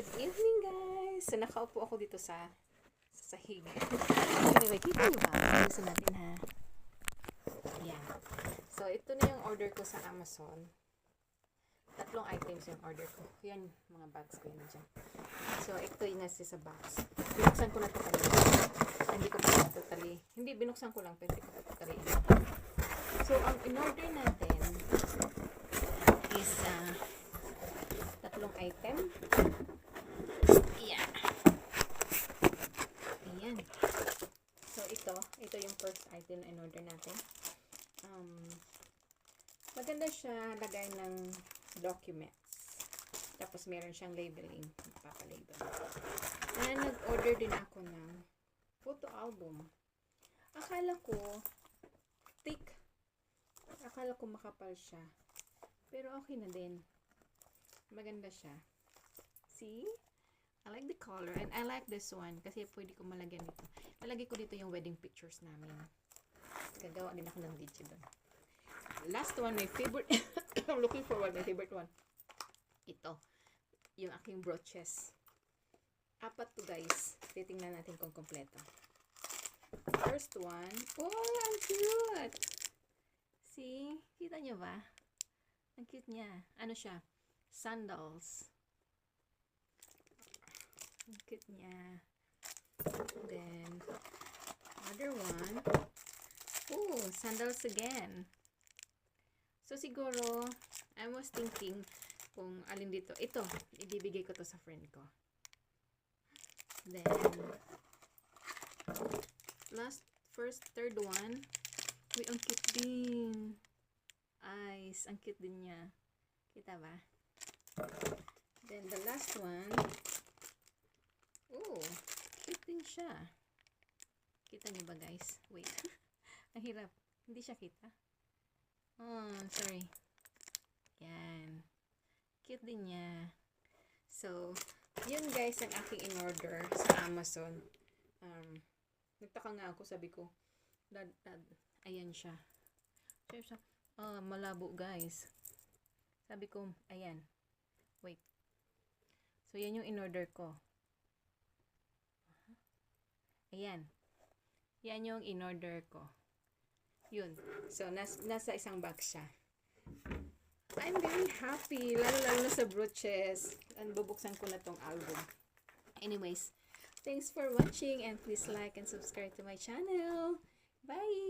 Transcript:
Good evening, guys! So, nakaupo ako dito sa sahig. Anyway, kita nyo ba? Ayusin natin, ha? Yan. So, ito na yung order ko sa Amazon. 3 items yung order ko. Yan, mga bags ko yun dyan. So, ito yung nasa sa box. Binuksan ko na ito kanina. Hindi ko pa totally. Hindi, binuksan ko lang, pero hindi ko pa totally. So, ang in-order natin is 3 item. Ayan. Ayan. So, ito yung first item na in-order natin. Maganda siya, lagay ng documents. Tapos, meron siyang labeling. Papalabel. And, nag-order din ako ng photo album. Akala ko, thick. Akala ko makapal siya. Pero, okay na din. Maganda siya. See? I like the color. And I like this one. Kasi pwede ko malagyan dito. Lalagay ko dito yung wedding pictures namin. Gagawa din ako ng video doon. Last one, my favorite. I'm looking forward. My favorite one. Ito. Yung aking brooches. 4 to, guys. Titingnan natin kung kompleto. First one. Oh, ang cute! See? Kita nyo ba? Ang cute niya. Ano siya? Sandals. Ang cute niya. Then, other one. Oh, sandals again. So, siguro, I was thinking kung alin dito. Ito, ibibigay ko to sa friend ko. Then, third one. Uy, ang cute din. Eyes, ang cute din niya. Kita ba? Then, the last one. Oh, cute din siya. Kita niyo ba, guys? Wait. Ang hirap. Hindi siya kita. Oh, sorry. Yan. Cute din niya. So, yun guys ang aking in-order sa Amazon. Nagtaka nga ako, sabi ko, ayan siya. Malabo guys. Sabi ko, ayan. Wait. So, yan yung in-order ko. Ayan. Yan yung in-order ko. Yun. So, nasa isang box siya. I'm very happy. Lalo na sa brooches. And bubuksan ko na tong album. Anyways, thanks for watching and please like and subscribe to my channel. Bye!